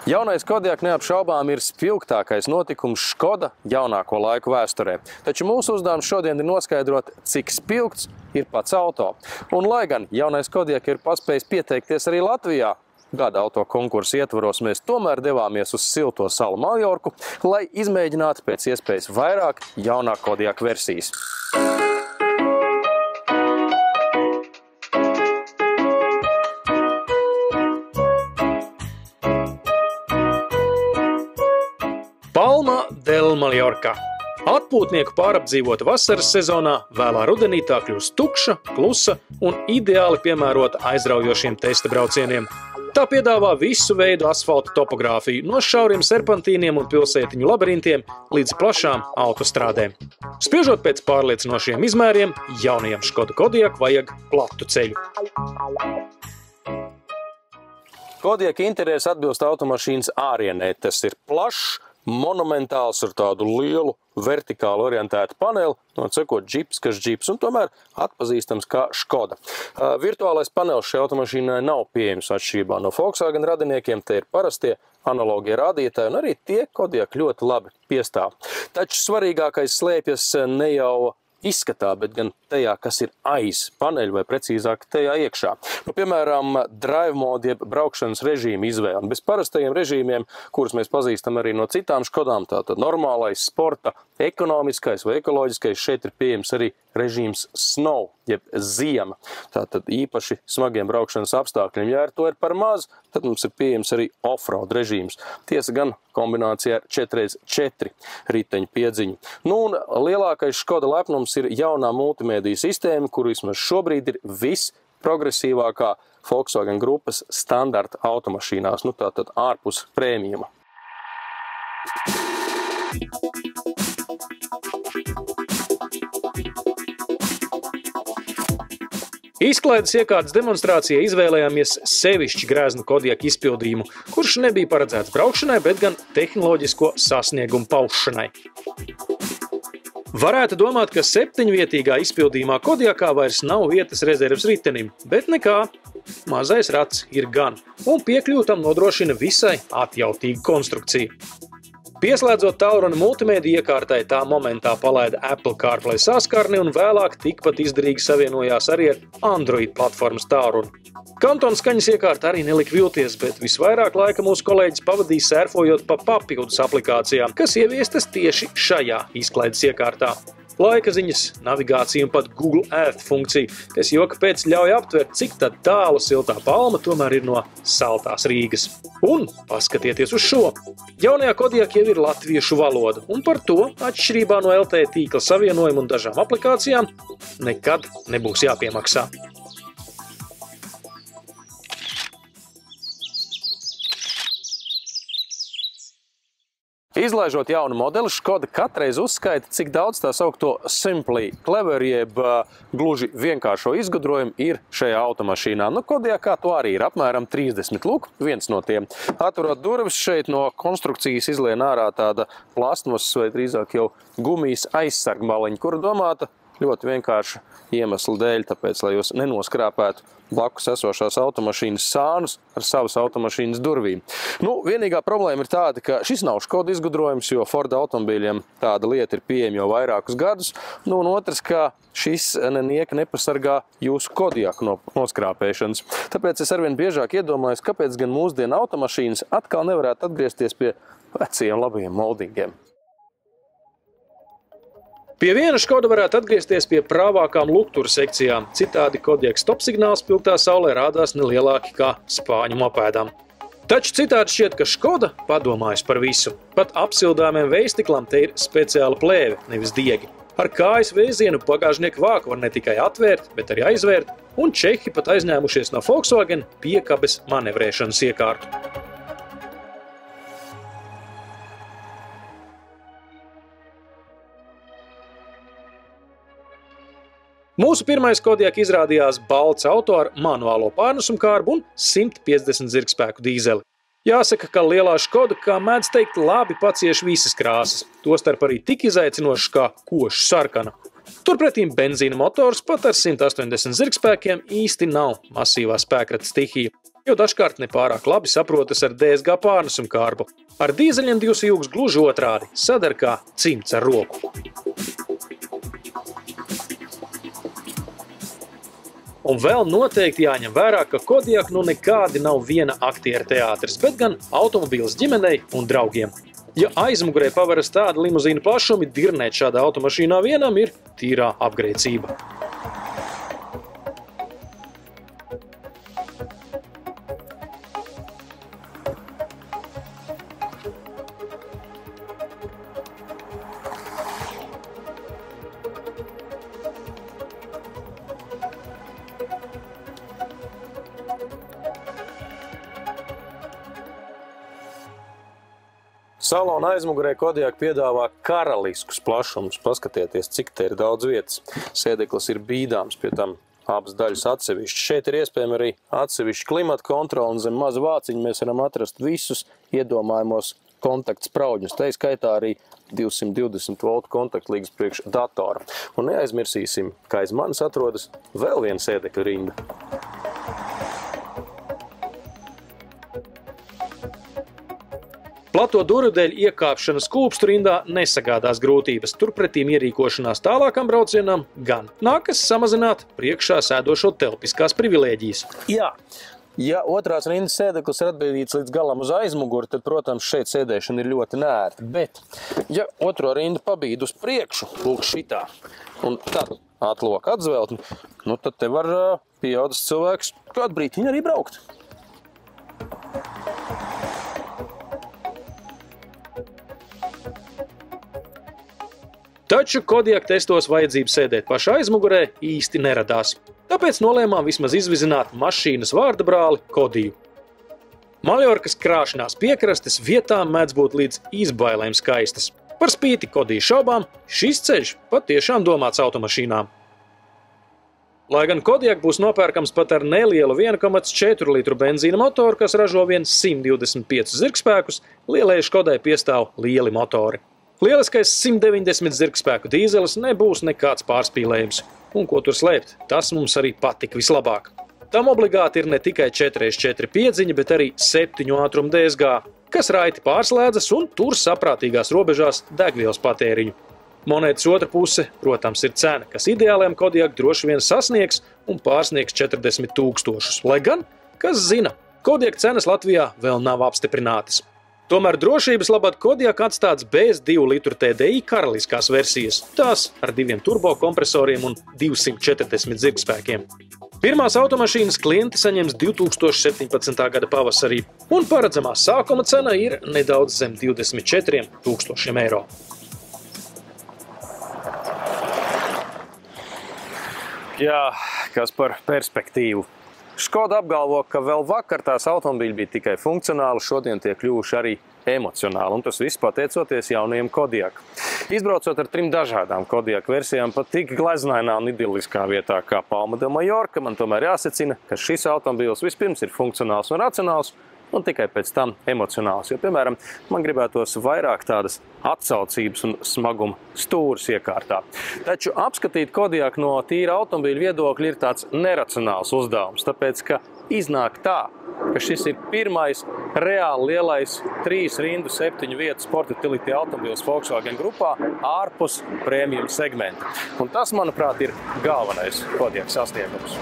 Jaunais Kodiaq neapšaubām ir spilgtākais notikums Škoda jaunāko laiku vēsturē. Taču mūsu uzdevums šodien ir noskaidrot, cik spilgts ir pats auto. Un lai gan jaunais Kodiaq ir paspējis pieteikties arī Latvijā, gada auto konkursa ietvaros mēs tomēr devāmies uz silto salu Maljorku, lai izmēģinātu pēc iespējas vairāk jaunā Kodiaq versijas. Palma del Mallorca. Atpūtnieku pārapdzīvota vasaras sezonā, vēlā rudenī tā kļūst tukša, klusa un ideāli piemērota aizraujošiem testa braucieniem. Tā piedāvā visu veidu asfalta topogrāfiju, no šauriem serpentīniem un pilsētiņu labirintiem līdz plašām autostrādēm. Spriežot pēc pārliecinošiem izmēriem, jaunajam Škoda Kodiaq vajag platu ceļu. Kodiaq interjers atbilst automašīnas ārienē. Tas ir plašs, monumentāls ar tādu lielu, vertikāli orientētu paneli, nocekot džips, kas džips, un tomēr atpazīstams kā Škoda. Virtuālais panelis šai automašīnai nav pieejams atšķirībā no Volkswagen radiniekiem, te ir parastie analogie rādītāji, un arī tie Kodiaq ļoti labi piestāv. Taču svarīgākais slēpjas ne jau izskatā, bet gan tajā, kas ir aiz paneļa, vai precīzāk tajā iekšā. Piemēram, drive mode, jeb braukšanas režīma izvēle. Bez parastajiem režīmiem, kurus mēs pazīstam arī no citām Škodām, tātad normālais, sporta, ekonomiskais vai ekoloģiskais, šeit ir pieejams arī režīms snow, jeb ziema. Tātad īpaši smagiem braukšanas apstākļiem. Ja ar to ir par maz, tad mums ir pieejams arī off-road režīms. Tiesa gan kombinācijā ar 4x4 riteņu piedziņu. Nu un lielākais Škoda lepnums ir jaunā multimēdiju sistēma, kur vismaz šobrīd ir visprogresīvākā Volkswagen grupas standarta automašīnās, nu tātad ārpus prēmijuma. Izklaides iekārtas demonstrācijai izvēlējāmies sevišķi grēznu Kodiaq izpildījumu, kurš nebija paredzēts braukšanai, bet gan tehnoloģisko sasniegumu paušanai. Varētu domāt, ka 7-vietīgā izpildījumā Kodiaqā vairs nav vietas rezerves ritenim, bet nekā. Mazais rats ir gan, un piekļūtam nodrošina visai atjautīga konstrukcija. Pieslēdzot tālruni multimēdiju iekārtai, tā momentā palaida Apple CarPlay saskarni un vēlāk tikpat izdarīgi savienojās arī ar Android platformas tālruni. Kantona skaņas iekārta arī nelika vilties, bet visvairāk laika mūsu kolēģis pavadīja sērfojot pa papildus aplikācijām, kas ieviestas tieši šajā izklaides iekārtā. Laika ziņas, navigācija un pat Google Earth funkcija, kas joka pēc ļauj aptvert, cik tad tālu siltā Palma tomēr ir no saltās Rīgas. Un paskatieties uz šo! Jaunajā Kodiaq jau ir latviešu valoda, un par to, atšķirībā no LTE tīkla savienojuma un dažām aplikācijām, nekad nebūs jāpiemaksā. Izlaižot jaunu modeli, Škoda katreiz uzskaita, cik daudz tā saukto simply clever, jeb gluži vienkāršo izgudrojumu ir šajā automašīnā. Nu, Kodiaqā to arī ir apmēram 30. Lūk, viens no tiem. Atverot durvis, šeit no konstrukcijas izlien ārā tāda plastmasas vai drīzāk jau gumijas aizsargmaliņa, kura domāta ļoti vienkārša iemesla dēļ, tāpēc, lai jūs nenoskrāpētu blakus esošās automašīnas sānus ar savas automašīnas durvīm. Nu, vienīgā problēma ir tāda, ka šis nav Škoda izgudrojums, jo Ford automobīļiem tāda lieta ir pieejama jau vairākus gadus. Nu, un otrs, ka šis nenieka nepasargā jūsu Kodiaq no noskrāpēšanas. Tāpēc es arvien biežāk iedomājos, kāpēc gan mūsdienu automašīnas atkal nevarētu atgriezties pie vecajiem labajiem moldingiem. Pie viena Škoda varētu atgriezties pie prāvākām lukturu sekcijām, citādi Kodiaq stopsignāls pilgtā saulē rādās nelielāki kā spāņu mopēdām. Taču citādi šķiet, ka Škoda padomājas par visu. Pat apsildāmiem vējstiklam te ir speciāla plēve, nevis diegi. Ar kājas vēzienu bagāžnieku vāku var ne tikai atvērt, bet arī aizvērt, un čehi pat aizņēmušies no Volkswagen piekabes manevrēšanas iekārtu. Mūsu pirmais Kodiaq izrādījās balts auto ar manuālo pārnesumkārbu un 150 zirgspēku dīzeli. Jāsaka, ka lielā Škoda, kā mēdz teikt, labi pacieš visas krāsas, tostarp arī tik izaicinošas kā koša sarkana. Turpretīm benzīna motors pat ar 180 zirgspēkiem īsti nav masīvā spēkrata stihija. jo dažkārt nepārāk labi saprotas ar DSG pārnesumu kārbu. Ar dīzeļiem divs ilgs gluži otrādi, sadar kā cimds ar roku. Un vēl noteikti jāņem vērā, ka Kodiaq nu nekādi nav viena aktiera teātris, bet gan automobīls ģimenei un draugiem. Ja aizmugurē paveras tāda limuzīna plašumi, dirnēt šādā automašīnā vienam ir tīrā apgreicība. Salona aizmugurē Kodiaq piedāvā karaliskus plašumus. Paskatieties, cik te ir daudz vietas. Sēdeklis ir bīdāms, pie tam abas daļas atsevišķi. Šeit ir iespējami arī atsevišķi klimata kontroli, un zem maza vāciņa mēs varam atrast visus iedomājumos kontaktspraudņus. Te skaitā arī 220 voltu kontaktlīgas priekš datora. Un neaizmirsīsim, ka aiz manis atrodas vēl viena sēdekļa rinda. Plato durvju dēļ iekāpšana skūpstu rindā nesagādās grūtības, turpretīm ierīkošanās tālākam braucienam gan. Nākas samazināt priekšā sēdošo telpiskās privilēģijas. Jā, ja otrās rindas sēdeklis ir atbīdīts līdz galam uz aizmuguri, tad, protams, šeit sēdēšana ir ļoti nērta. Bet, ja otro rindu pabīd uz priekšu, lūk šitā, un tad atloka atzveltni, nu tad te var pieaudzis cilvēks kādu brītiņu arī braukt. Taču Kodiaq testos vajadzību sēdēt pašā aizmugurē īsti neradās. Tāpēc nolēmām vismaz izvizināt mašīnas vārdabrāli Kodiju. Maljorkas krāšanās piekrastes vietām mēdz būt līdz izbailēm skaistas. Par spīti Kodiju šaubām, šis ceļš patiešām domāts automašīnām. Lai gan Kodiaq būs nopērkams pat ar nelielu 1,4 litru benzīna motoru, kas ražo vien 125 zirgspēkus, lielajai Škodai piestāv lieli motori. Lieliskais 190 zirgspēku dīzelis nebūs nekāds pārspīlējums. Un ko tur slēpt, tas mums arī patika vislabāk. Tam obligāti ir ne tikai 4x4 piedziņa, bet arī 7 ātrumu DSG, kas raiti pārslēdzas un tur saprātīgās robežās degvielas patēriņu. Monētas otra puse, protams, ir cena, kas ideālajam Kodiaq droši vien sasniegs un pārsniegs 40 000. Lai gan, kas zina, Kodiaq cenas Latvijā vēl nav apstiprinātas. Tomēr drošības labad Kodiaq atstāts bez 2 litru TDI karaliskās versijas, tās ar 2 turbo kompresoriem un 240 zirgspēkiem. Pirmās automašīnas klienti saņems 2017. gada pavasarī, un paredzamā sākuma cena ir nedaudz zem 24 000 eiro. Jā, kas par perspektīvu. Škoda apgalvo, ka vēl vakar tās automobīļi bija tikai funkcionāli, šodien tie kļuvuši arī emocionāli, un tas viss pateicoties jaunajiem Kodiaq. Izbraucot ar 3 dažādām Kodiaq versijām pat tik gleznainā un idiliskā vietā kā Palma de Mallorca, man tomēr jāsacina, ka šis automobīls vispirms ir funkcionāls un racionāls, un tikai pēc tam emocionāls, jo, piemēram, man gribētos vairāk tādas atsaucības un smaguma stūras iekārtā. Taču apskatīt Kodiaq no tīra automobīļa viedokļa ir tāds neracionāls uzdevums, tāpēc, ka iznāk tā, ka šis ir pirmais reāli lielais 3 rindu 7 vietu Sport Utility automobīls Volkswagen grupā ārpus premium segmenta. Un tas, manuprāt, ir galvenais Kodiaq sasniegums.